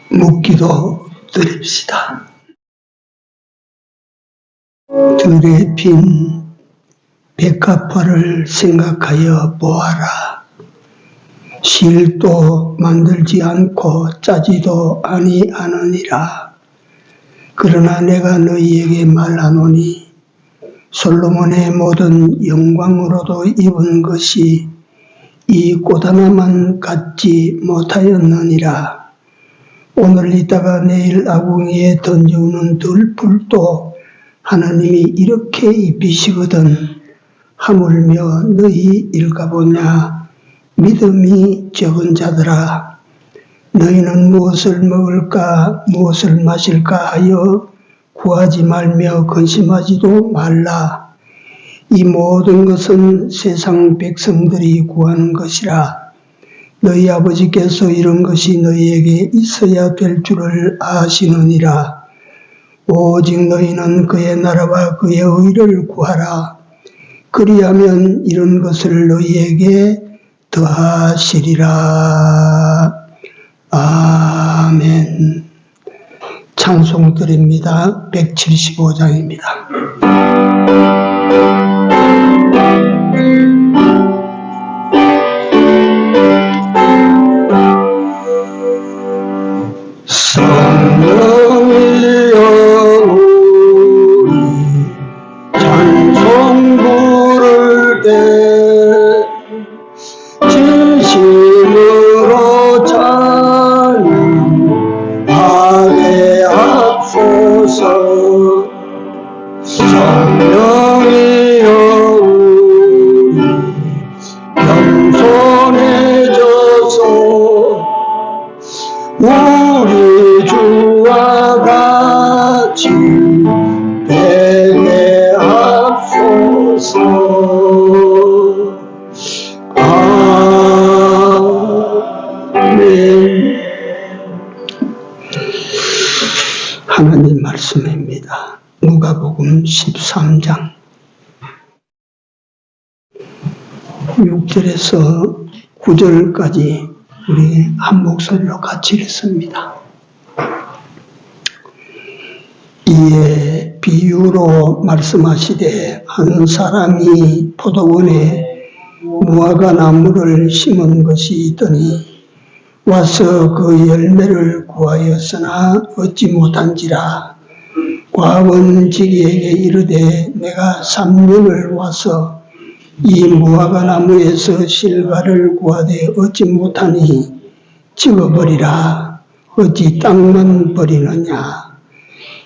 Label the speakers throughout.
Speaker 1: 묵기도 드립시다. 들에 핀 백합화를 생각하여 보아라. 실도 만들지 않고 짜지도 아니하느니라. 그러나 내가 너희에게 말하노니 솔로몬의 모든 영광으로도 입은 것이 이 꽃 하나만 갖지 못하였느니라. 오늘 있다가 내일 아궁이에 던져오는 들불도 하나님이 이렇게 입히시거든 하물며 너희 일가보냐. 믿음이 적은 자들아, 너희는 무엇을 먹을까 무엇을 마실까 하여 구하지 말며 근심하지도 말라. 이 모든 것은 세상 백성들이 구하는 것이라. 너희 아버지께서 이런 것이 너희에게 있어야 될 줄을 아시느니라. 오직 너희는 그의 나라와 그의 의를 구하라. 그리하면 이런 것을 너희에게 더하시리라. 아멘. 찬송 드립니다. 175장입니다. 성령이여 우리 찬송 부를 때 진심으로 찬양하게 하소서. 성령이여 우리 겸손해져서 우리 주와 같이 되게 하소서. 아멘. 하나님 말씀입니다. 누가복음 13장 6절에서 9절까지 우리 한 목소리로 같이 읽습니다. 이에 비유로 말씀하시되 한 사람이 포도원에 무화과 나무를 심은 것이 있더니 와서 그 열매를 구하였으나 얻지 못한지라. 과원지기에게 이르되 내가 3년을 와서 이 무화과 나무에서 실과를 구하되 얻지 못하니 찍어버리라. 어찌 땅만 버리느냐.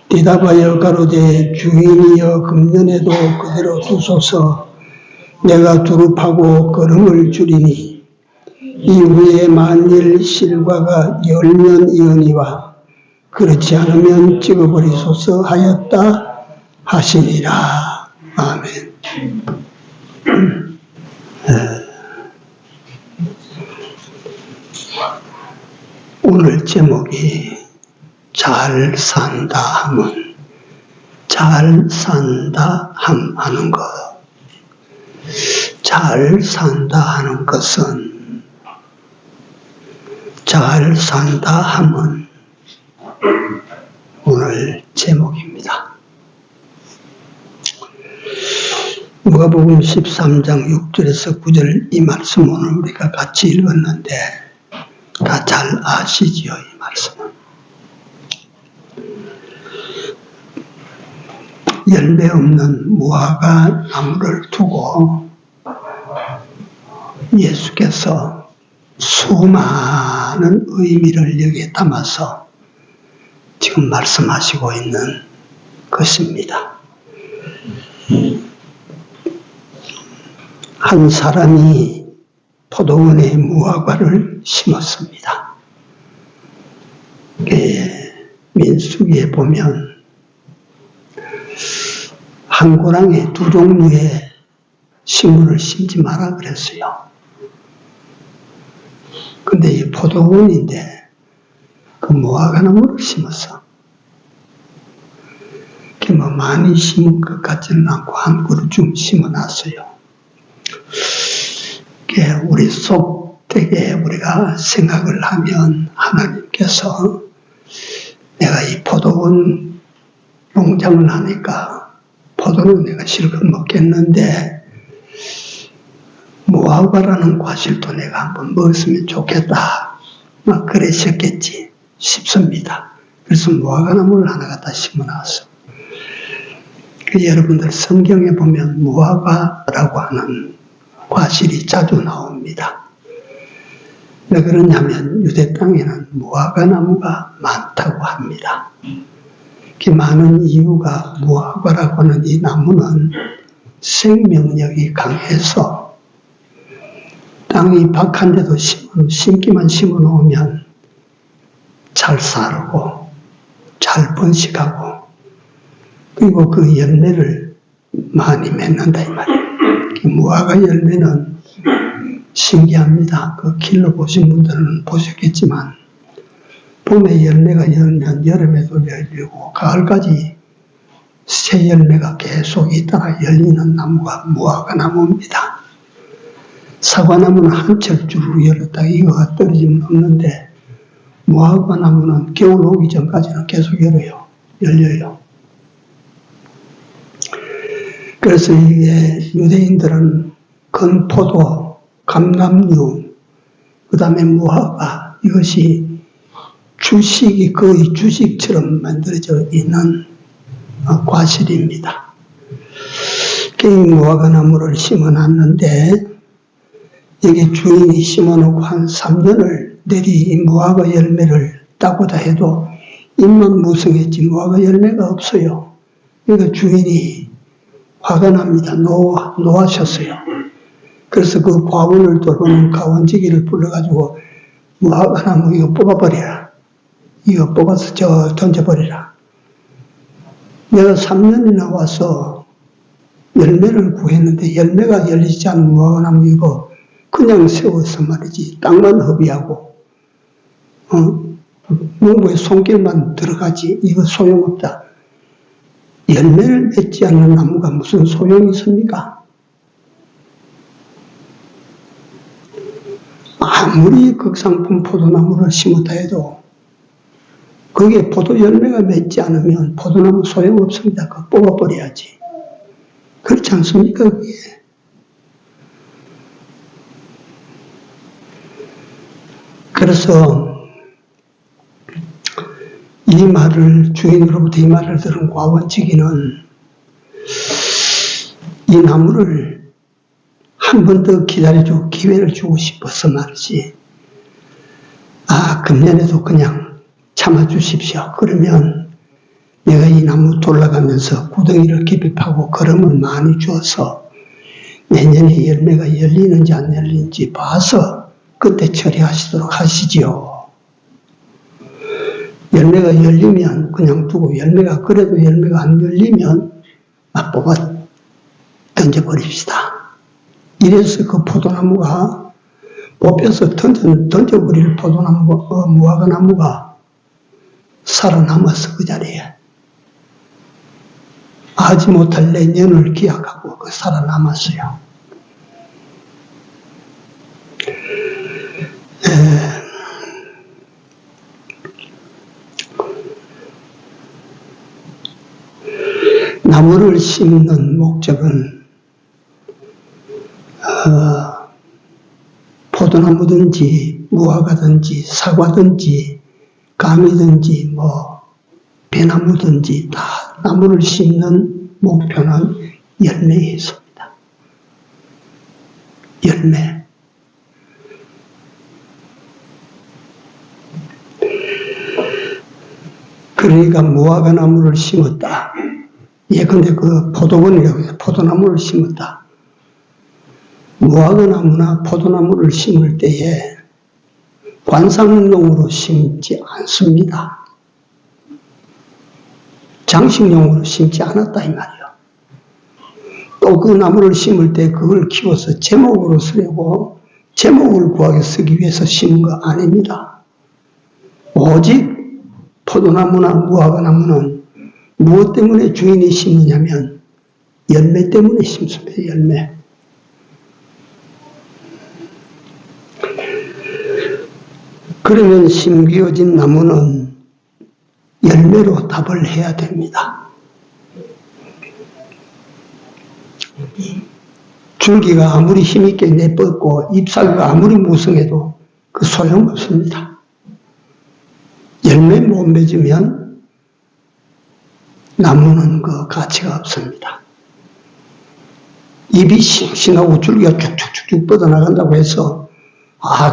Speaker 1: 대답하여 가로되 주인이여 금년에도 그대로 두소서. 내가 두릅하고 거름을 주리니 이후에 만일 실과가 열면 이으니와 그렇지 않으면 찍어버리소서 하였다 하시니라. 아멘. 오늘 제목이 잘 산다 함은 잘 산다 함 하는 것. 잘 산다 하는 것은 잘 산다 함은 오늘 제목입니다. 누가복음 13장 6절에서 9절 이 말씀 오늘 우리가 같이 읽었는데 다 잘 아시지요, 이 말씀은. 열매 없는 무화과 나무를 두고 예수께서 수많은 의미를 여기에 담아서 지금 말씀하시고 있는 것입니다. 한 사람이 포도원에 무화과를 심었습니다. 민수기에 보면 한 고랑에 두 종류의 식물을 심지 마라 그랬어요. 근데 이 포도원인데 그 무화과 나무를 심었어. 뭐 많이 심은 것 같지는 않고 한 그루 좀 심어놨어요. 우리 속 되게 우리가 생각을 하면 하나님께서 내가 이 포도원 농장을 하니까 포도는 내가 실컷 먹겠는데 무화과라는 과실도 내가 한번 먹었으면 좋겠다. 막 그러셨겠지 싶습니다. 그래서 무화과나무를 하나 갖다 심어놨어. 여러분들 성경에 보면 무화과라고 하는 과실이 자주 나옵니다. 왜 그러냐면 유대 땅에는 무화과나무가 많다고 합니다. 그 많은 이유가 무화과라고 하는 이 나무는 생명력이 강해서 땅이 박한데도 심기만 심어 놓으면 잘 자라고 잘 번식하고 그리고 그 열매를 많이 맺는다 이 말이에요. 무화과 열매는 신기합니다. 그 길러 보신 분들은 보셨겠지만 봄에 열매가 열면 여름에도 열리고 가을까지 새 열매가 계속 있다가 열리는 나무가 무화과 나무입니다. 사과나무는 한철 쭉 열렸다가 이거가 떨어지면 없는데 무화과 나무는 겨울 오기 전까지는 계속 열려요. 그래서 이게 유대인들은 건포도, 감람류, 그 다음에 무화과 이것이 주식이 거의 주식처럼 만들어져 있는 과실입니다. 무화과 나무를 심어놨는데 여기 주인이 심어놓고 한 3년을 내리 이 무화과 열매를 따고자 해도 잎만 무성했지 무화과 열매가 없어요. 그러니까 주인이 화가 납니다. 노하셨어요. 그래서 그 과원을 돌보는 과원지기를 불러가지고 무화과 나무 이거 뽑아버려라. 이거 뽑아서 던져버리라. 내가 3년이나 와서 열매를 구했는데 열매가 열리지 않은 무화과 나무 이거 그냥 세워서 말이지 땅만 허비하고 농부의 손길만 들어가지 이거 소용없다. 열매를 맺지 않는 나무가 무슨 소용이 있습니까? 아무리 극상품 포도나무를 심었다 해도 거기에 포도 열매가 맺지 않으면 포도나무 소용없습니다. 그거 뽑아버려야지. 그렇지 않습니까? 그게. 그래서 이 말을 주인으로부터 이 말을 들은 과원지기는 이 나무를 한 번 더 기다려주고 기회를 주고 싶어서 말이지. 금년에도 그냥 참아주십시오. 그러면 내가 이 나무 돌아가면서 구덩이를 깊이 파고 거름을 많이 주어서 내년에 열매가 열리는지 안 열리는지 봐서 그때 처리하시도록 하시지요. 열매가 열리면 그냥 두고 그래도 열매가 안 열리면 뽑아 던져버립시다. 이래서 그 포도나무가 뽑혀서 던져버릴 무화과 나무가 살아남았어. 그 자리에. 하지 못할 내년을 기약하고 살아남았어요. 나무를 심는 목적은 포도나무든지 무화과든지 사과든지 감이든지 배나무든지 다 나무를 심는 목표는 열매에 있습니다. 열매. 그러니까 무화과 나무를 심었다. 예컨대 그 포도원이라고 해서 포도나무를 심었다. 무화과 나무나 포도나무를 심을 때에 관상용으로 심지 않습니다. 장식용으로 심지 않았다 이 말이에요. 또 그 나무를 심을 때 그걸 키워서 제목으로 쓰려고 제목을 구하게 쓰기 위해서 심은 거 아닙니다. 오직 포도나무나 무화과 나무는 무엇 때문에 주인이 심느냐면 열매 때문에 심습니다. 열매. 그러면 심기어진 나무는 열매로 답을 해야 됩니다. 줄기가 아무리 힘있게 내뻗고 잎사귀가 아무리 무성해도 그 소용없습니다. 열매 못 맺으면 나무는 그 가치가 없습니다. 잎이 싱싱하고 줄기가 쭉쭉쭉쭉 뻗어나간다고 해서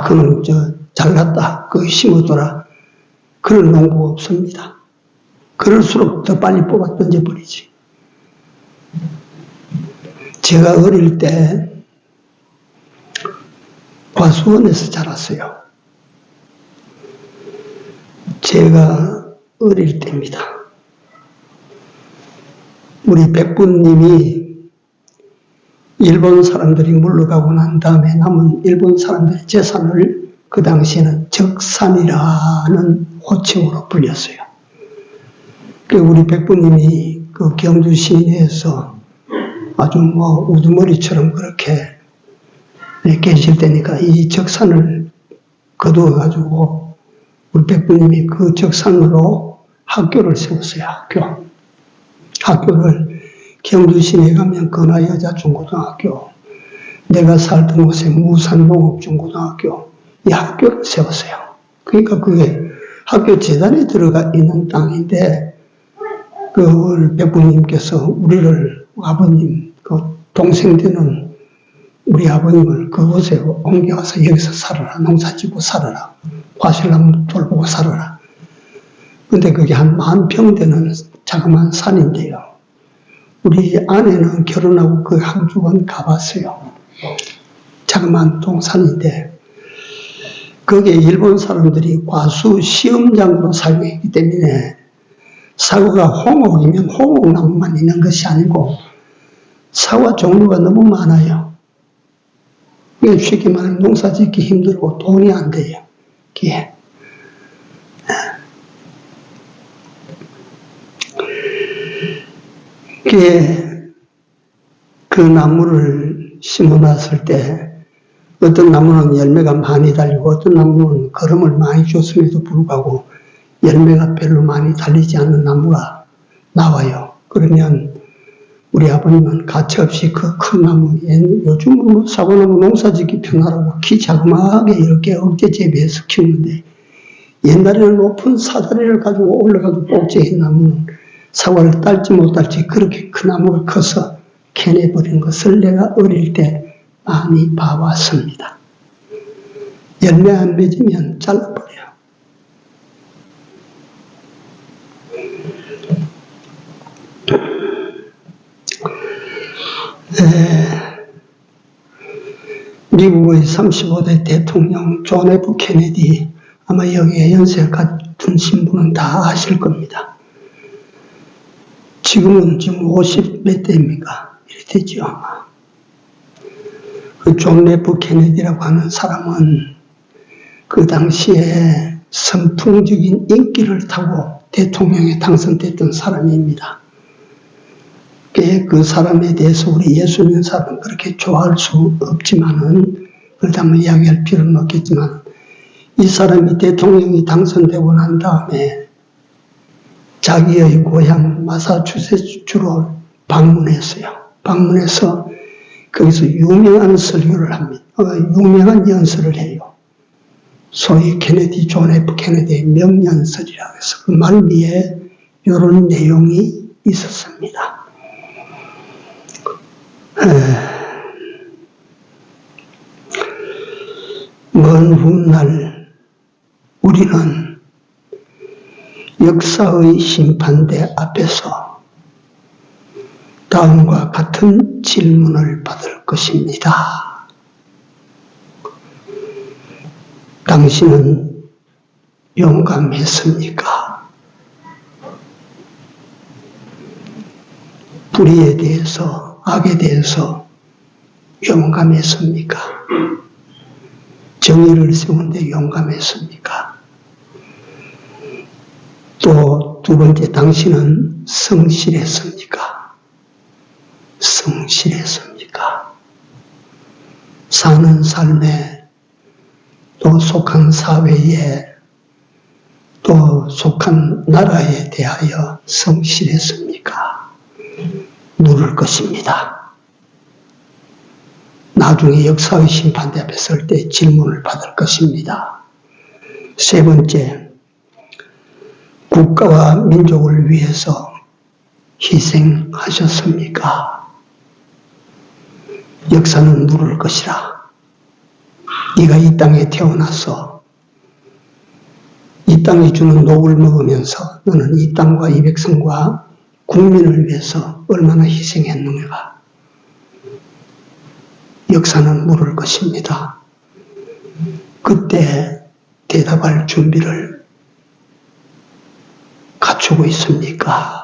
Speaker 1: 그는 잘났다, 그거 심어둬라, 그런 농부가 없습니다. 그럴수록 더 빨리 뽑아 던져버리지. 제가 어릴 때 과수원에서 자랐어요. 제가 어릴 때입니다. 우리 백부님이 일본 사람들이 물러가고 난 다음에 남은 일본 사람들의 재산을 그 당시에는 적산이라는 호칭으로 불렸어요. 우리 백부님이 그 경주 시내에서 아주 우두머리처럼 그렇게 계실 때니까 이 적산을 거두어가지고 우리 백부님이 그 적산으로 학교를 세웠어요. 학교를 경주 시내에 가면 건화여자중고등학교, 내가 살던 곳에 무산농업중고등학교, 이 학교를 세웠어요. 그러니까 그게 학교 재단에 들어가 있는 땅인데 그 백부님께서 우리를 아버님, 그 동생 되는 우리 아버님을 그곳에 옮겨와서 여기서 살아라, 농사짓고 살아라, 과실나무 돌보고 살아라. 근데 그게 한 10,000평 되는 자그마한 산인데요. 우리 아내는 결혼하고 그 한 주간 가봤어요. 자그마한 동산인데 거기에 일본 사람들이 과수 시험장으로 사용했기 때문에 사과가 홍옥이면 홍옥나무만 있는 것이 아니고 사과 종류가 너무 많아요. 쉽게 말하면 농사 짓기 힘들고 돈이 안 돼요. 그 나무를 심어놨을 때 어떤 나무는 열매가 많이 달리고 어떤 나무는 거름을 많이 줬음에도 불구하고 열매가 별로 많이 달리지 않는 나무가 나와요. 그러면 우리 아버님은 가차없이 그 큰 나무, 요즘은 사과나무 농사짓기 편하라고 키 자그마하게 이렇게 억제 재배해서 키우는데 옛날에는 높은 사다리를 가지고 올라가도 꼭지인 나무는 사과를 딸지 못 딸지 그렇게 큰 나무가 커서 캐내버린 것을 내가 어릴 때 많이 봐왔습니다. 열매 안 맺으면 잘라버려요. 미국의 35대 대통령 존 F 케네디, 아마 여기에 연세 같은 신분은 다 아실 겁니다. 지금은 지금 50 몇 대입니까? 이렇게 되죠, 아마. 그 존 F 케네디라고 하는 사람은 그 당시에 선풍적인 인기를 타고 대통령에 당선됐던 사람입니다. 그 사람에 대해서 우리 예수 믿는 사람은 그렇게 좋아할 수 없지만은, 그렇다 한번 이야기할 필요는 없겠지만, 이 사람이 대통령이 당선되고 난 다음에 자기의 고향 마사추세츠주로 방문했어요. 방문해서 거기서 유명한 설교를 합니다. 유명한 연설을 해요. 소위 케네디, 존 F 케네디의 명연설이라고 해서 그 말미에 이런 내용이 있었습니다. 먼 훗날 우리는 역사의 심판대 앞에서 다음과 같은 질문을 받을 것입니다. 당신은 용감했습니까? 불의에 대해서, 악에 대해서 용감했습니까? 정의를 세우는데 용감했습니까? 또 두 번째, 당신은 성실했습니까? 성실했습니까? 사는 삶에 또 속한 사회에 또 속한 나라에 대하여 성실했습니까? 물을 것입니다. 나중에 역사의 심판대 앞에 설 때 질문을 받을 것입니다. 세 번째, 국가와 민족을 위해서 희생하셨습니까? 역사는 물을 것이라. 네가 이 땅에 태어나서 이 땅이 주는 녹을 먹으면서 너는 이 땅과 이 백성과 국민을 위해서 얼마나 희생했는가. 역사는 물을 것입니다. 그때 대답할 준비를 갖추고 있습니까?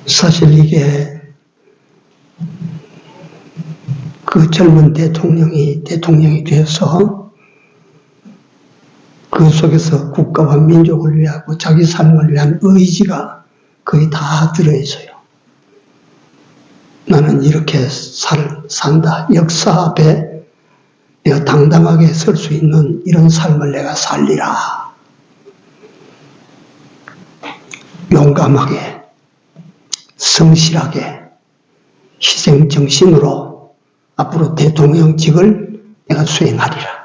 Speaker 1: 사실 이게 그 젊은 대통령이 되어서 그 속에서 국가와 민족을 위하고 자기 삶을 위한 의지가 거의 다 들어있어요. 나는 이렇게 산다. 역사 앞에 내가 당당하게 설 수 있는 이런 삶을 내가 살리라. 용감하게, 성실하게, 희생정신으로 앞으로 대통령직을 내가 수행하리라.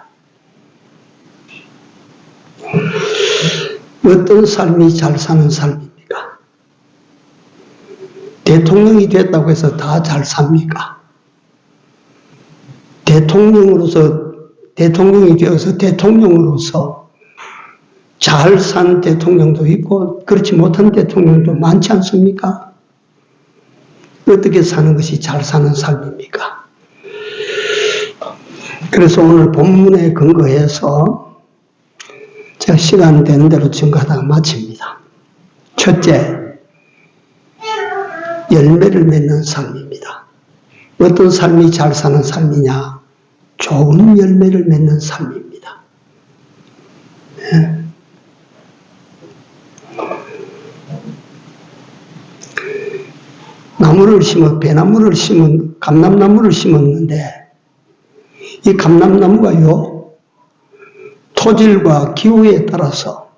Speaker 1: 어떤 삶이 잘 사는 삶입니까? 대통령이 됐다고 해서 다 잘 삽니까? 대통령이 되어서 대통령으로서 잘 산 대통령도 있고 그렇지 못한 대통령도 많지 않습니까? 어떻게 사는 것이 잘 사는 삶입니까? 그래서 오늘 본문에 근거해서 제가 시간 되는 대로 증거하다가 마칩니다. 첫째, 열매를 맺는 삶입니다. 어떤 삶이 잘 사는 삶이냐? 좋은 열매를 맺는 삶입니다. 네. 배나무를 심은, 감람나무를 심었는데, 이 감람나무가요, 토질과 기후에 따라서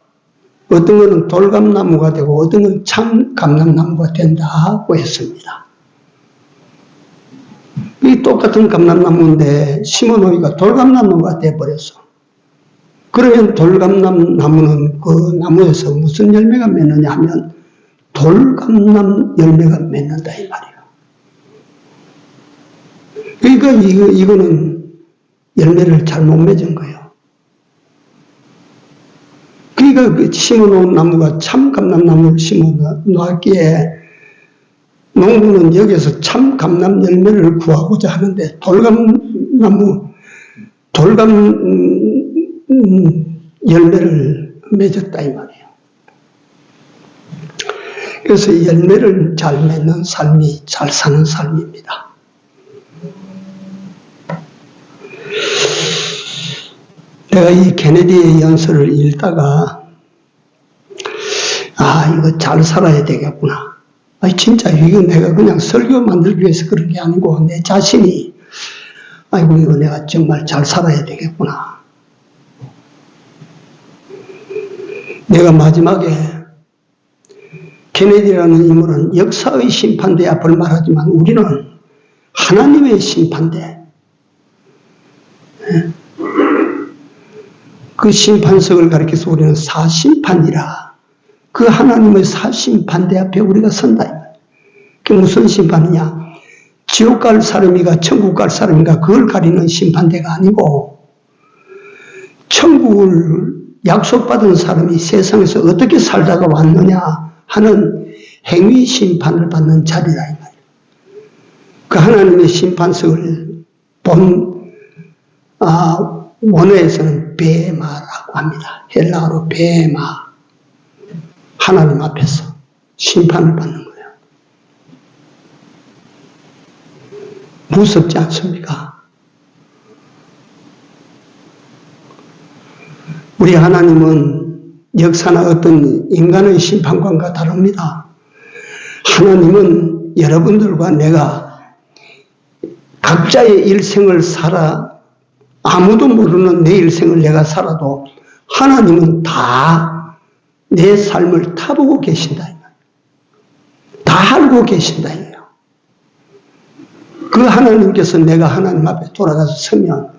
Speaker 1: 어떤 것은 돌감나무가 되고 어떤 것은 참 감람나무가 된다고 했습니다. 이 똑같은 감람나무인데 심어놓으니까 돌감나무가 돼버렸어. 그러면 돌감나무는 그 나무에서 무슨 열매가 맺느냐 하면 돌감람 열매가 맺는다 이 말이에요. 그러니까 이거는 열매를 잘못 맺은 거예요. 그러니까 심어놓은 나무가 참 감람나무를 심어놨기에 농부는 여기서 참 감람 열매를 구하고자 하는데 돌감 열매를 맺었다 이 말이에요. 그래서 열매를 잘 맺는 삶이 잘 사는 삶입니다. 내가 이 케네디의 연설을 읽다가 이거 잘 살아야 되겠구나. 진짜 이거 내가 그냥 설교 만들기 위해서 그런 게 아니고 내 자신이 이거 내가 정말 잘 살아야 되겠구나. 내가 마지막에 케네디라는 인물은 역사의 심판대 앞을 말하지만 우리는 하나님의 심판대, 그 심판석을 가리켜서 우리는 사심판이라. 그 하나님의 사심판대 앞에 우리가 선다. 그게 무슨 심판이냐? 지옥 갈 사람이가 천국 갈 사람인가 그걸 가리는 심판대가 아니고 천국을 약속받은 사람이 세상에서 어떻게 살다가 왔느냐 하는 행위 심판을 받는 자리라 이 말이에요. 그 하나님의 심판석을 원어에서는 베마라고 합니다. 헬라어로 베마. 하나님 앞에서 심판을 받는 거예요. 무섭지 않습니까? 우리 하나님은 역사나 어떤 인간의 심판관과 다릅니다. 하나님은 여러분들과 내가 각자의 일생을 살아 아무도 모르는 내 일생을 내가 살아도 하나님은 다 내 삶을 다 보고 계신다. 다 알고 계신다. 그 하나님께서 내가 하나님 앞에 돌아가서 서면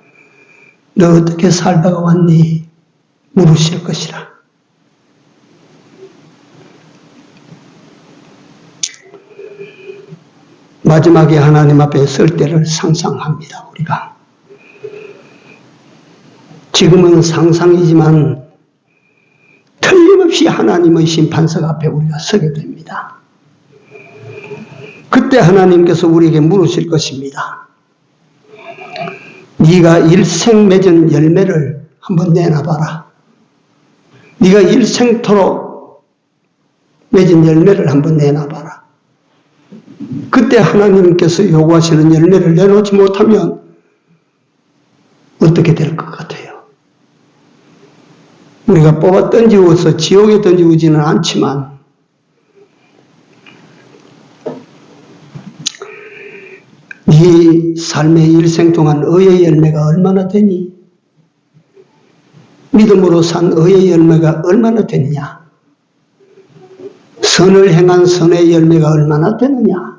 Speaker 1: 너 어떻게 살다가 왔니? 물으실 것이라. 마지막에 하나님 앞에 설 때를 상상합니다. 우리가. 지금은 상상이지만 틀림없이 하나님의 심판석 앞에 우리가 서게 됩니다. 그때 하나님께서 우리에게 물으실 것입니다. 네가 일생 맺은 열매를 한번 내놔봐라. 네가 일생토록 맺은 열매를 한번 내놔봐라. 그때 하나님께서 요구하시는 열매를 내놓지 못하면 어떻게 될 것 같아요? 우리가 뽑아 던지고서 지옥에 던지지는 않지만 네 삶의 일생 동안 의의 열매가 얼마나 되니? 믿음으로 산 의의 열매가 얼마나 되느냐? 선을 행한 선의 열매가 얼마나 되느냐?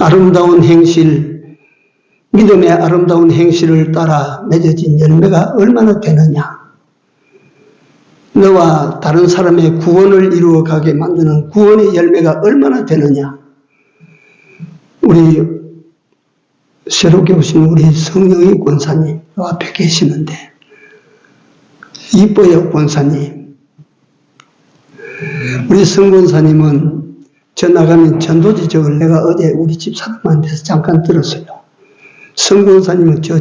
Speaker 1: 아름다운 행실, 믿음의 아름다운 행실을 따라 맺어진 열매가 얼마나 되느냐? 너와 다른 사람의 구원을 이루어가게 만드는 구원의 열매가 얼마나 되느냐? 우리 새롭게 오신 우리 성령의 권사님 앞에 계시는데 이뻐요 권사님. 우리 성 권사님은 저 나가는 전도지적을 내가 어제 우리 집사람한테서 잠깐 들었어요. 성 권사님은 저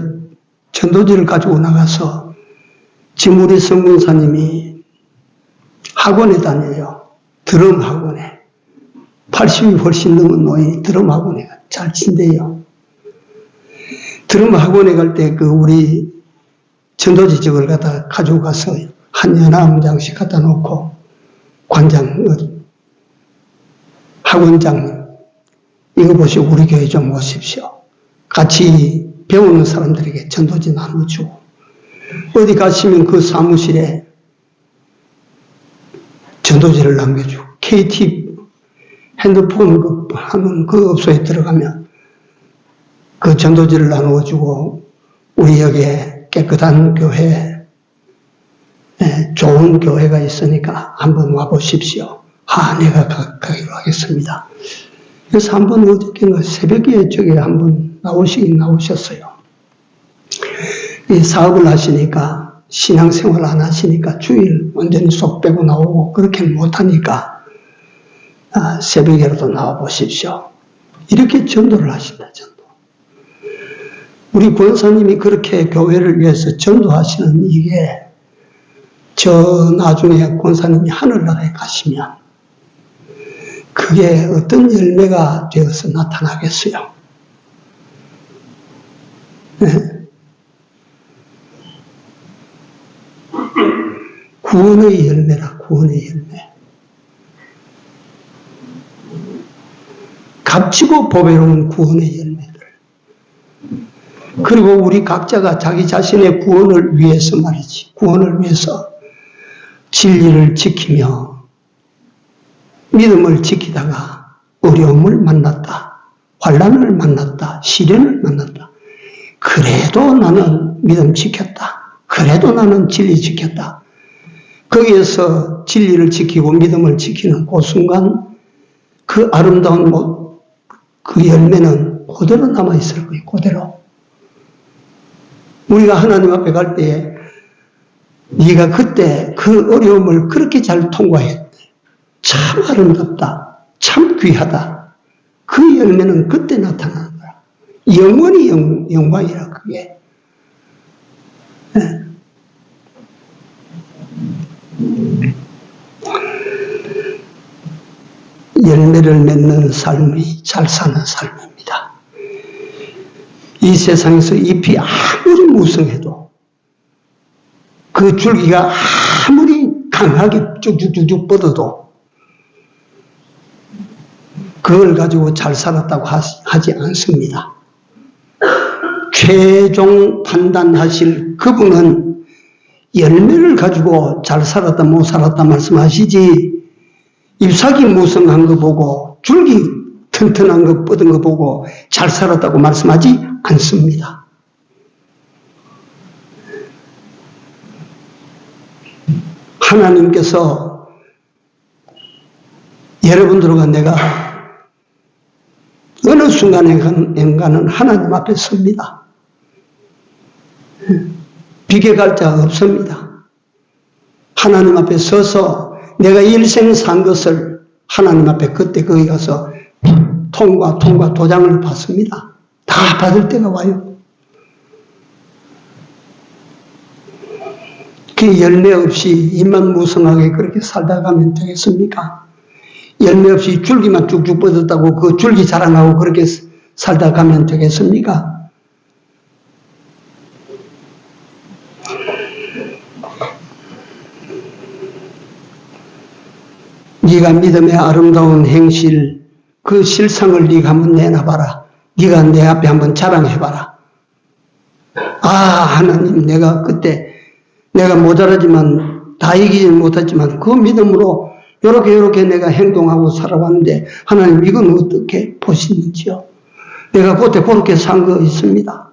Speaker 1: 전도지를 가지고 나가서 지금 우리 성 권사님이 학원에 다녀요. 드럼 학원에. 80이 훨씬 넘은 노인이 드럼 학원에 잘 친대요. 드럼 학원에 갈 때 그 우리 전도지적을 갖다 가지고 가서 한 연암장씩 갖다 놓고 관장, 학원장 이거 보시고 우리 교회 좀 오십시오. 같이 배우는 사람들에게 전도지 나눠주고 어디 가시면 그 사무실에 전도지를 남겨주고 KT 핸드폰 하는 그 업소에 들어가면 그 전도지를 나누어주고 우리 여기에 깨끗한 교회, 좋은 교회가 있으니까 한번 와보십시오. 내가 가기로 하겠습니다. 그래서 한번 어저께는 새벽에 저기 한번 나오셨어요. 이 사업을 하시니까 신앙생활 안 하시니까 주일 완전히 쏙 빼고 나오고 그렇게 못하니까 새벽에라도 나와보십시오. 이렇게 전도를 하신다. 전도. 우리 권사님이 그렇게 교회를 위해서 전도하시는 이게 저 나중에 권사님이 하늘나라에 가시면 그게 어떤 열매가 되어서 나타나겠어요. 네. 구원의 열매라, 구원의 열매. 값지고 보배로운 구원의 열매들. 그리고 우리 각자가 자기 자신의 구원을 위해서 말이지, 구원을 위해서 진리를 지키며 믿음을 지키다가 어려움을 만났다, 환난을 만났다, 시련을 만났다. 그래도 나는 믿음 지켰다. 그래도 나는 진리 지켰다. 거기에서 진리를 지키고 믿음을 지키는 그 순간 그 아름다운 그 열매는 그대로 남아있을 거예요. 그대로. 우리가 하나님 앞에 갈 때에 네가 그때 그 어려움을 그렇게 잘 통과했대. 참 아름답다. 참 귀하다. 그 열매는 그때 나타나는 거야. 영원히 영광이라 그게. 네. 열매를 맺는 삶이 잘 사는 삶입니다. 이 세상에서 잎이 아무리 무성해도 그 줄기가 아무리 강하게 쭉쭉쭉쭉 뻗어도 그걸 가지고 잘 살았다고 하지 않습니다. 최종 판단하실 그분은 열매를 가지고 잘 살았다 못 살았다 말씀하시지, 잎사귀 무성한 거 보고 줄기 튼튼한 거 뻗은 거 보고 잘 살았다고 말씀하지 않습니다. 하나님께서 여러분들과 내가 어느 순간인가는 하나님 앞에 섭니다. 비교할 자 없습니다. 하나님 앞에 서서 내가 일생 산 것을 하나님 앞에 그때 거기 가서 통과 도장을 받습니다. 다 받을 때가 와요. 그 열매 없이 입만 무성하게 그렇게 살다 가면 되겠습니까? 열매 없이 줄기만 쭉쭉 뻗었다고 그 줄기 자랑하고 그렇게 살다 가면 되겠습니까? 네가 믿음의 아름다운 행실, 그 실상을 네가 한번 내놔봐라. 네가 내 앞에 한번 자랑해봐라. 아, 하나님, 내가 그때 내가 모자라지만 다 이기지 못했지만 그 믿음으로 요렇게 내가 행동하고 살아왔는데 하나님 이건 어떻게 보시는지요? 내가 그때 그렇게 산 거 있습니다.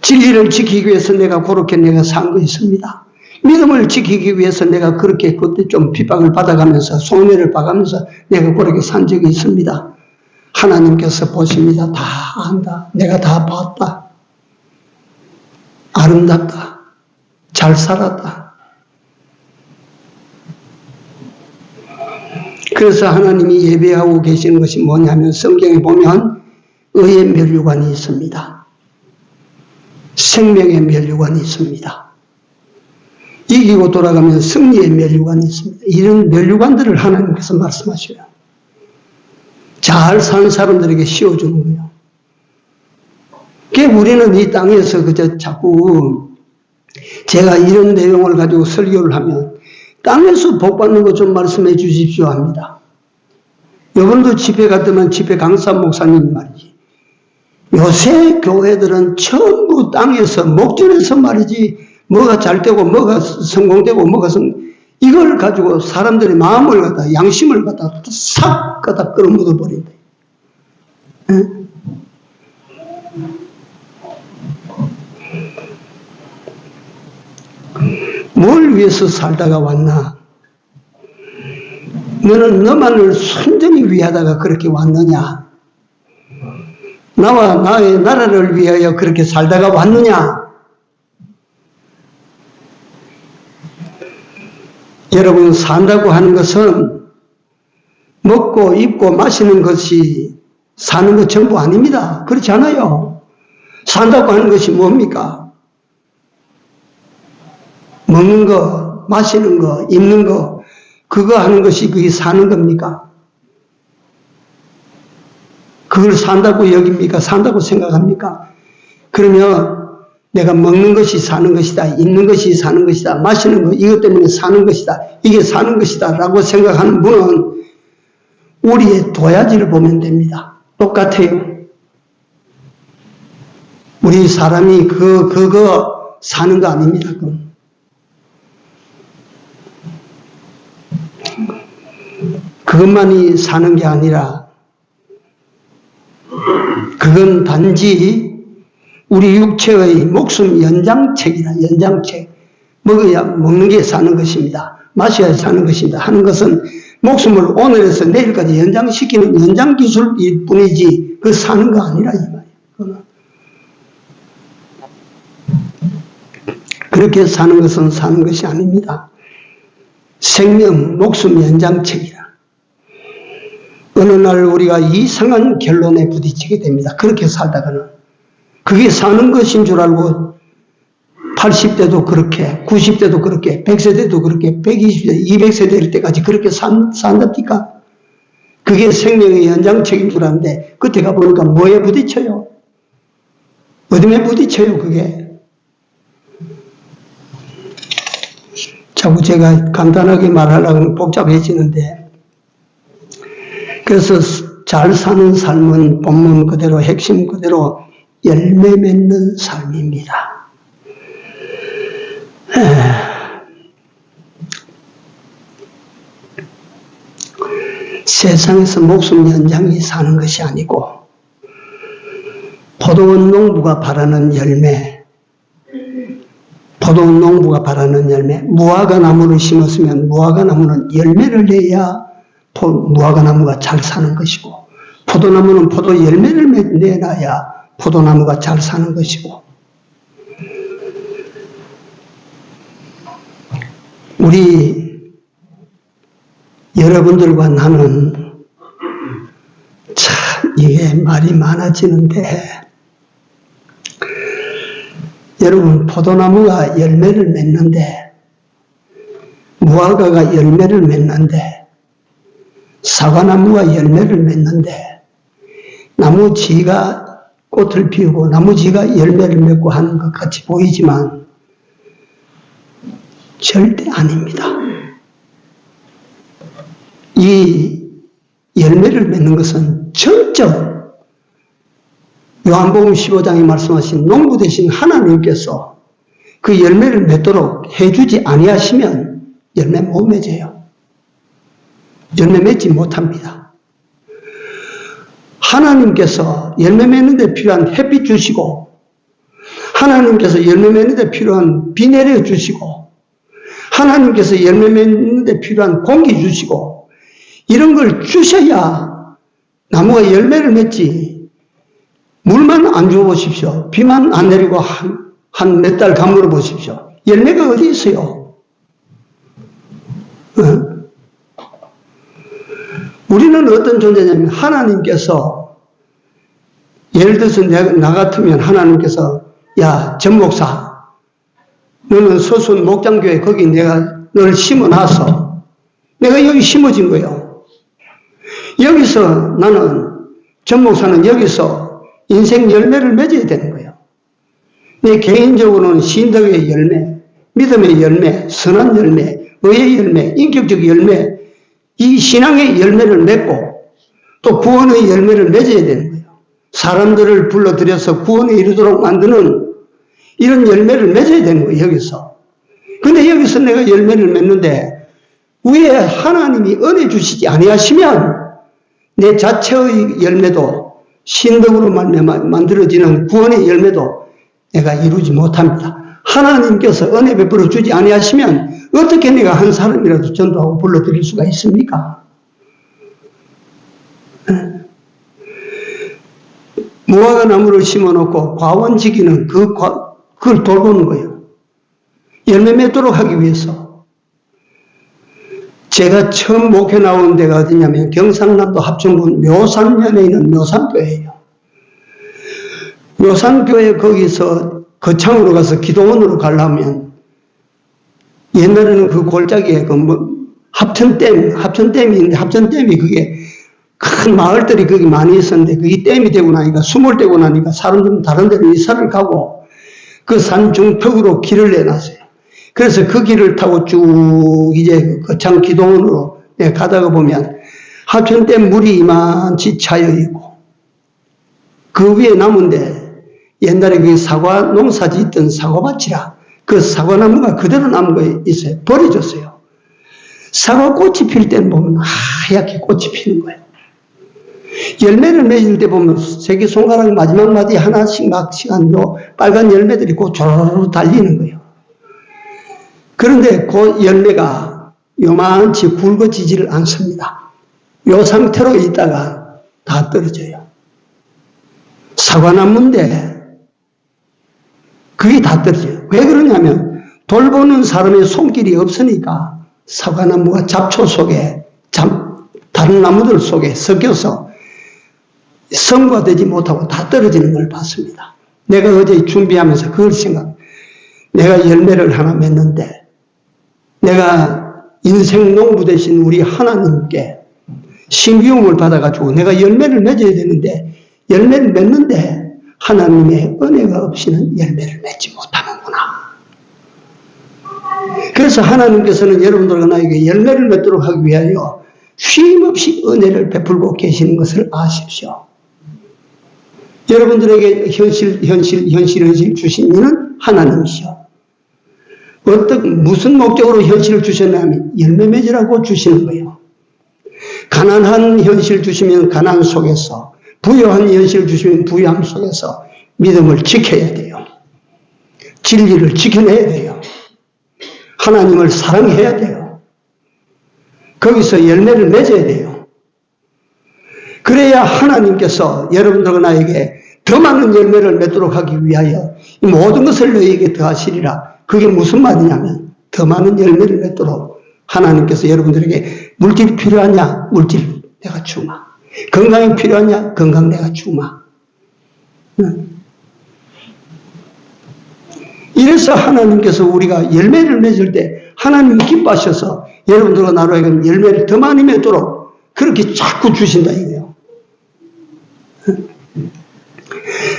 Speaker 1: 진리를 지키기 위해서 내가 그렇게 산 거 있습니다. 믿음을 지키기 위해서 내가 그렇게 그때 좀 핍박을 받아가면서 손해를 봐가면서 내가 그렇게 산 적이 있습니다. 하나님께서 보십니다. 다 안다. 내가 다 봤다. 아름답다. 잘 살았다. 그래서 하나님이 예배하고 계시는 것이 뭐냐면 성경에 보면 의의 면류관이 있습니다. 생명의 면류관이 있습니다. 이기고 돌아가면 승리의 면류관이 있습니다. 이런 면류관들을 하나님께서 말씀하셔요. 잘 사는 사람들에게 씌워주는 거예요. 우리는 이 땅에서 그저 자꾸 제가 이런 내용을 가지고 설교를 하면 땅에서 복받는 거 좀 말씀해 주십시오 합니다. 여러분도 집회 갔더만 집회 강사 목사님 말이지. 요새 교회들은 전부 땅에서 목전에서 말이지 뭐가 잘 되고 뭐가 성공되고 이걸 가지고 사람들의 마음을 갖다 양심을 갖다 싹 갖다 끌어묻어 버린다. 뭘 위해서 살다가 왔나? 너는 너만을 순전히 위하다가 그렇게 왔느냐? 나와 나의 나라를 위하여 그렇게 살다가 왔느냐? 여러분, 산다고 하는 것은 먹고 입고 마시는 것이 사는 것 전부 아닙니다. 그렇지 않아요. 산다고 하는 것이 뭡니까? 먹는 거, 마시는 거, 입는 거, 그거 하는 것이 그게 사는 겁니까? 그걸 산다고 여깁니까? 산다고 생각합니까? 그러면 내가 먹는 것이 사는 것이다, 입는 것이 사는 것이다, 마시는 것, 이것 때문에 사는 것이다, 이게 사는 것이다 라고 생각하는 분은 우리의 도야지를 보면 됩니다. 똑같아요. 우리 사람이 그거 사는 거 아닙니다. 그건. 그것만이 사는 게 아니라 그건 단지 우리 육체의 목숨 연장책이다. 연장책. 먹어야 먹는 게 사는 것입니다. 마셔야 사는 것입니다. 하는 것은 목숨을 오늘에서 내일까지 연장시키는 연장기술일 뿐이지 그 사는 거 아니라 이 말이에요. 그렇게 사는 것은 사는 것이 아닙니다. 생명, 목숨 연장책이라. 어느 날 우리가 이상한 결론에 부딪히게 됩니다. 그렇게 살다가는. 그게 사는 것인 줄 알고 80대도 그렇게, 90대도 그렇게, 100세대도 그렇게, 120세, 200세 될 때까지 그렇게 산답니까? 그게 생명의 연장책인 줄 아는데 그때 가보니까 뭐에 부딪혀요? 어둠에 부딪혀요, 그게. 자꾸 제가 간단하게 말하려고 하면 복잡해지는데, 그래서 잘 사는 삶은 본문 그대로, 핵심 그대로 열매 맺는 삶입니다. 세상에서 목숨 연장이 사는 것이 아니고 포도원 농부가 바라는 열매, 포도원 농부가 바라는 열매, 무화과 나무를 심었으면 무화과 나무는 열매를 내야 무화과 나무가 잘 사는 것이고, 포도나무는 포도 열매를 내놔야 포도나무가 잘 사는 것이고, 우리 여러분들과 나는 참 이게 말이 많아지는데, 여러분 포도나무가 열매를 맺는데, 무화과가 열매를 맺는데, 사과나무가 열매를 맺는데, 나무지가 꽃을 피우고 나무지가 열매를 맺고 하는 것 같이 보이지만 절대 아닙니다. 이 열매를 맺는 것은 전적 요한복음 15장에 말씀하신 농부 되신 하나님께서 그 열매를 맺도록 해주지 아니하시면 열매 못 맺어요. 열매 맺지 못합니다. 하나님께서 열매 맺는 데 필요한 햇빛 주시고, 하나님께서 열매 맺는 데 필요한 비 내려 주시고, 하나님께서 열매 맺는 데 필요한 공기 주시고, 이런 걸 주셔야 나무가 열매를 맺지. 물만 안 주어 보십시오. 비만 안 내리고 한 몇 달 가물어 보십시오. 열매가 어디 있어요? 우리는 어떤 존재냐면, 하나님께서 예를 들어서 나 같으면 하나님께서, 야, 전 목사, 너는 서순 목장교회 거기 내가 너를 심어놨어. 내가 여기 심어진 거예요. 여기서 나는, 전 목사는 여기서 인생 열매를 맺어야 되는 거예요. 내 개인적으로는 신덕의 열매, 믿음의 열매, 선한 열매, 의의 열매, 인격적 열매, 이 신앙의 열매를 맺고 또 구원의 열매를 맺어야 되는 거예요. 사람들을 불러들여서 구원에 이르도록 만드는 이런 열매를 맺어야 되는 거예요, 여기서. 근데 여기서 내가 열매를 맺는데 위에 하나님이 은혜 주시지 아니하시면 내 자체의 열매도, 신덕으로 만들어지는 구원의 열매도 내가 이루지 못합니다. 하나님께서 은혜 베풀어 주지 아니하시면 어떻게 내가 한 사람이라도 전도하고 불러드릴 수가 있습니까? 무화과 나무를 심어놓고 과원지기는 그걸 돌보는 거예요. 열매 맺도록 하기 위해서. 제가 처음 목회 나온 데가 어디냐면 경상남도 합천군 묘산면에 있는 묘산교회예요. 묘산교회 거기서 거창으로 가서 기도원으로 가려면 옛날에는 그 골짜기에 합천댐이 있는데, 합천댐이 그게 큰 마을들이 거기 많이 있었는데, 그게 댐이 되고 나니까, 수몰되고 나니까 사람들은 다른 데로 이사를 가고 그 산 중턱으로 길을 내놨어요. 그래서 그 길을 타고 쭉 이제 거창 기도원으로 가다가 보면 합천댐 물이 이만치 차여 있고, 그 위에 나무인데 옛날에 그 사과 농사 짓던 사과밭이라 그 사과나무가 그대로 남은 거 있어요. 버려졌어요. 사과꽃이 필 때는 보면 하얗게 꽃이 피는 거예요. 열매를 맺을 때 보면 새끼손가락 마지막 마디 하나씩 막시간 빨간 열매들이 곧 조로로 달리는 거예요. 그런데 그 열매가 요만치 굵어지지를 않습니다. 요 상태로 있다가 다 떨어져요. 사과나무인데 그게 다 떨어져요. 왜 그러냐면 돌보는 사람의 손길이 없으니까 사과나무가 잡초 속에 다른 나무들 속에 섞여서 성과되지 못하고 다 떨어지는 걸 봤습니다. 내가 어제 준비하면서 그걸 내가 열매를 하나 맺는데, 내가 인생 농부 되신 우리 하나님께 신기움을 받아가지고 내가 열매를 맺어야 되는데, 열매를 맺는데 하나님의 은혜가 없이는 열매를 맺지 못하는구나. 그래서 하나님께서는 여러분들과 나에게 열매를 맺도록 하기 위하여 쉼없이 은혜를 베풀고 계시는 것을 아십시오. 여러분들에게 현실 주신 이는 하나님이시오. 무슨 목적으로 현실을 주셨냐면 열매 맺으라고 주시는 거예요. 가난한 현실 주시면 가난 속에서, 부유한 현실 주시면 부유함 속에서 믿음을 지켜야 돼요. 진리를 지켜내야 돼요. 하나님을 사랑해야 돼요. 거기서 열매를 맺어야 돼요. 그래야 하나님께서 여러분들과 나에게 더 많은 열매를 맺도록 하기 위하여 이 모든 것을 너희에게 더하시리라. 그게 무슨 말이냐면 더 많은 열매를 맺도록 하나님께서 여러분들에게 물질이 필요하냐? 물질 내가 주마. 건강이 필요하냐? 건강 내가 주마. 이래서 하나님께서 우리가 열매를 맺을 때 하나님이 기뻐하셔서 여러분들과 나로에게 열매를 더 많이 맺도록 그렇게 자꾸 주신다 이거예요.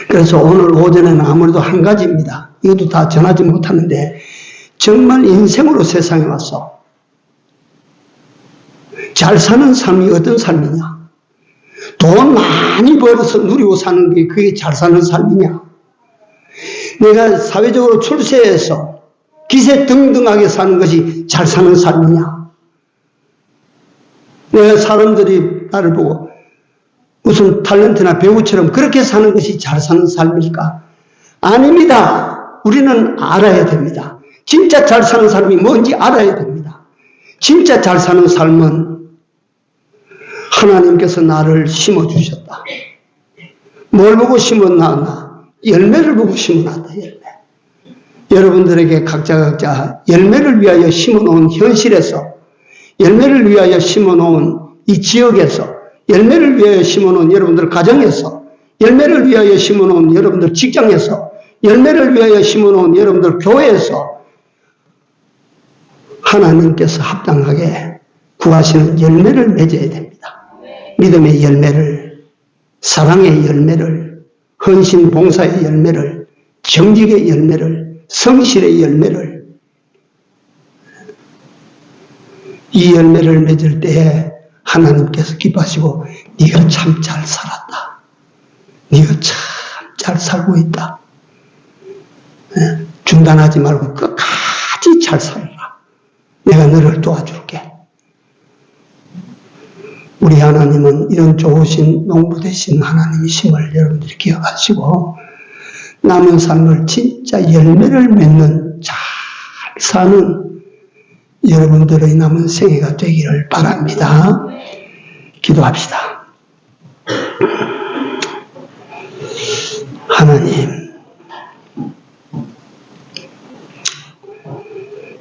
Speaker 1: 그래서 오늘 오전에는 아무래도 한 가지입니다. 이것도 다 전하지 못하는데 정말 인생으로 세상에 와서 잘 사는 삶이 어떤 삶이냐? 돈 많이 벌어서 누리고 사는 게 그게 잘 사는 삶이냐? 내가 사회적으로 출세해서 기세등등하게 사는 것이 잘 사는 삶이냐? 내가 사람들이 나를 보고 무슨 탤런트나 배우처럼 그렇게 사는 것이 잘 사는 삶일까? 아닙니다. 우리는 알아야 됩니다. 진짜 잘 사는 삶이 뭔지 알아야 됩니다. 진짜 잘 사는 삶은 하나님께서 나를 심어주셨다. 뭘 보고 심어놨나? 열매를 보고 심어놨다. 열매. 여러분들에게 각자 열매를 위하여 심어놓은 현실에서, 열매를 위하여 심어놓은 이 지역에서, 열매를 위하여 심어놓은 여러분들 가정에서, 열매를 위하여 심어놓은 여러분들 직장에서, 열매를 위하여 심어놓은 여러분들 교회에서 하나님께서 합당하게 구하시는 열매를 맺어야 됩니다. 믿음의 열매를, 사랑의 열매를, 헌신 봉사의 열매를, 정직의 열매를, 성실의 열매를, 이 열매를 맺을 때에 하나님께서 기뻐하시고 네가 참 잘 살았다. 네가 참 잘 살고 있다. 중단하지 말고 끝까지 잘 살아라. 내가 너를 도와줄게. 우리 하나님은 이런 좋으신 농부 되신 하나님이심을 여러분들이 기억하시고 남은 삶을 진짜 열매를 맺는 잘 사는 여러분들의 남은 생애가 되기를 바랍니다. 기도합시다. 하나님,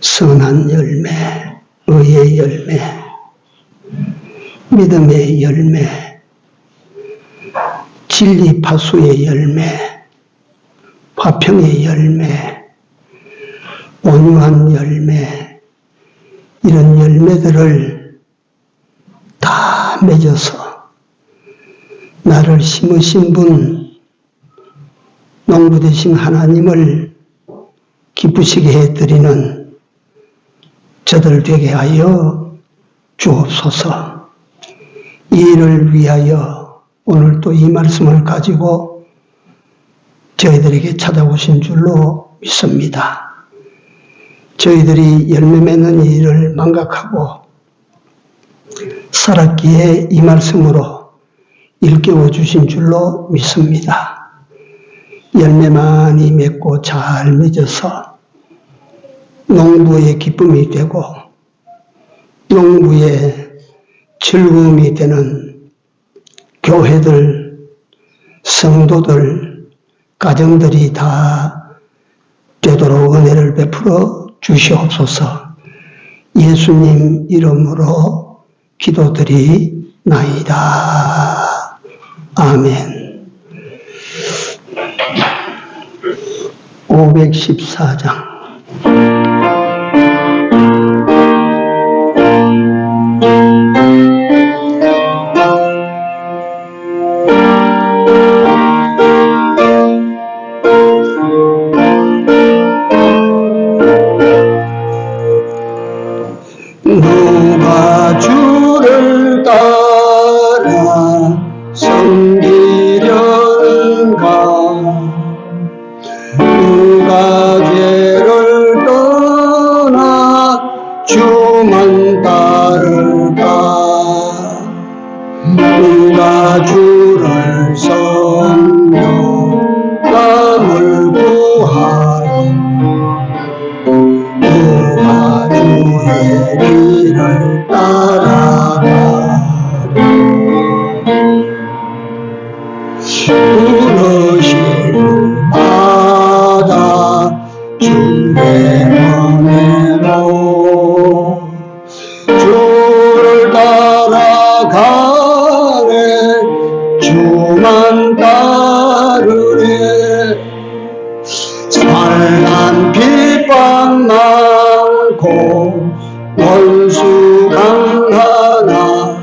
Speaker 1: 선한 열매, 의의 열매, 믿음의 열매, 진리 파수의 열매, 화평의 열매, 온유한 열매, 이런 열매들을 다 맺어서 나를 심으신 분, 농부 되신 하나님을 기쁘시게 해드리는 저들 되게 하여 주옵소서. 이 일을 위하여 오늘 또 이 말씀을 가지고 저희들에게 찾아오신 줄로 믿습니다. 저희들이 열매 맺는 일을 망각하고 살았기에 이 말씀으로 일깨워 주신 줄로 믿습니다. 열매 많이 맺고 잘 맺어서 농부의 기쁨이 되고 농부의 즐거움이 되는 교회들, 성도들, 가정들이 다 되도록 은혜를 베풀어 주시옵소서. 예수님 이름으로 기도드리나이다. 아멘. 514장 내가 죄를 떠나 주만 따를까 누가 주를 섬겨 남을 구하리 누가 주의 길을 따라가리 부르시는 바다 주의 은혜로 주를 따라가네 주만 따르네 찬란 핍박 많고 원수 강하나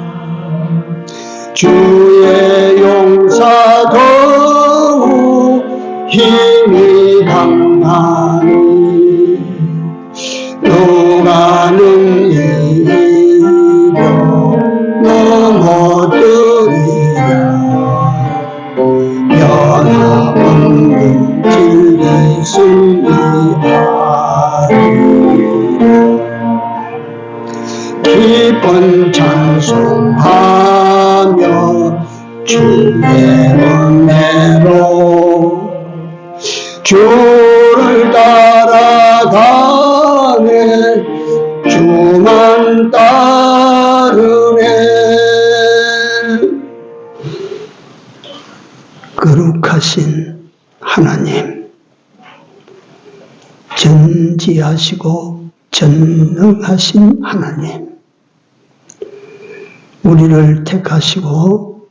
Speaker 1: 주의 용사 더욱 힘이 강하니 누가 능히 이겨 넘어뜨리랴 변함없는 진리 승리하리라 기쁜 찬송하며 주의 은혜로 주를 따라가네 주만 따르네 거룩하신 하나님 전지하시고 전능하신 하나님 우리를 택하시고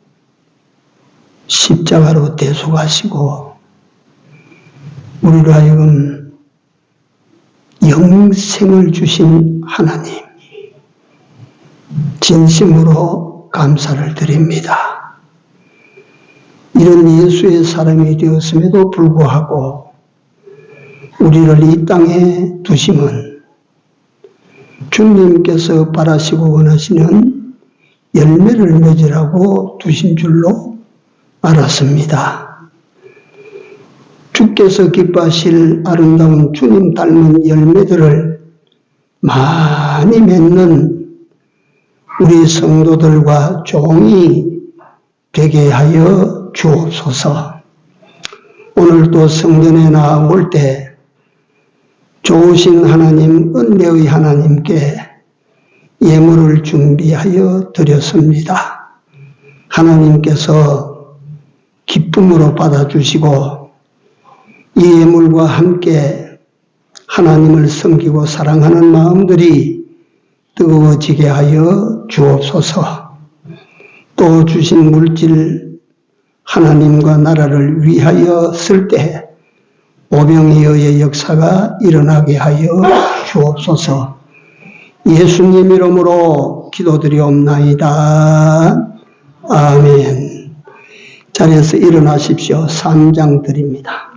Speaker 1: 십자가로 대속하시고 우리로 하여금 영생을 주신 하나님 진심으로 감사를 드립니다. 이런 예수의 사람이 되었음에도 불구하고 우리를 이 땅에 두심은 주님께서 바라시고 원하시는 열매를 맺으라고 두신 줄로 알았습니다. 주께서 기뻐하실 아름다운 주님 닮은 열매들을 많이 맺는 우리 성도들과 종이 되게 하여 주옵소서. 오늘도 성전에 나올 때 좋으신 하나님, 은혜의 하나님께 예물을 준비하여 드렸습니다. 하나님께서 기쁨으로 받아주시고 이 예물과 함께 하나님을 섬기고 사랑하는 마음들이 뜨거워지게 하여 주옵소서. 또 주신 물질 하나님과 나라를 위하여 쓸 때 오병이어의 역사가 일어나게 하여 주옵소서. 예수님 이름으로 기도드리옵나이다. 아멘. 자리에서 일어나십시오. 3장 드립니다.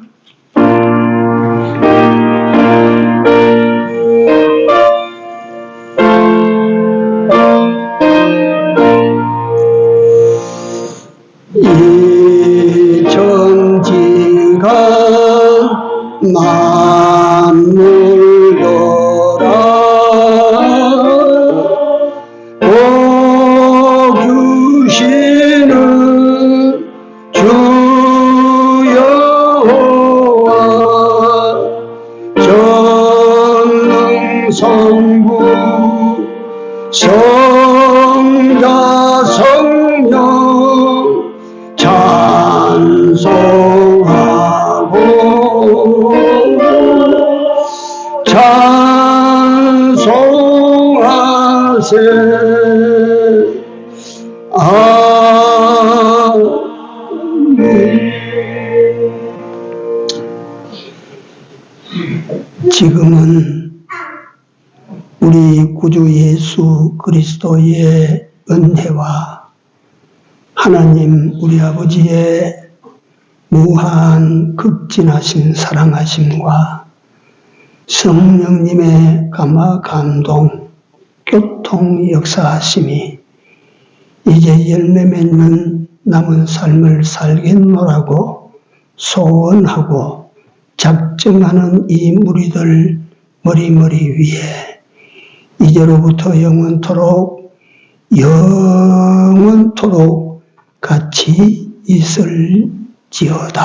Speaker 1: 이 천지가 만물 돌아 주시는 주 여호와 전능 성부 성자 성령 찬송하고 찬송하세. 아멘. 지금은 우리 구주 예수 그리스도의 은혜와 하나님 우리 아버지의 무한 극진하신 사랑하심과 성령님의 감화 감동 교통 역사하심이 이제 열매 맺는 남은 삶을 살겠노라고 소원하고 작정하는 이 무리들 머리 위에 이제로부터 영원토록 같이 있을지어다.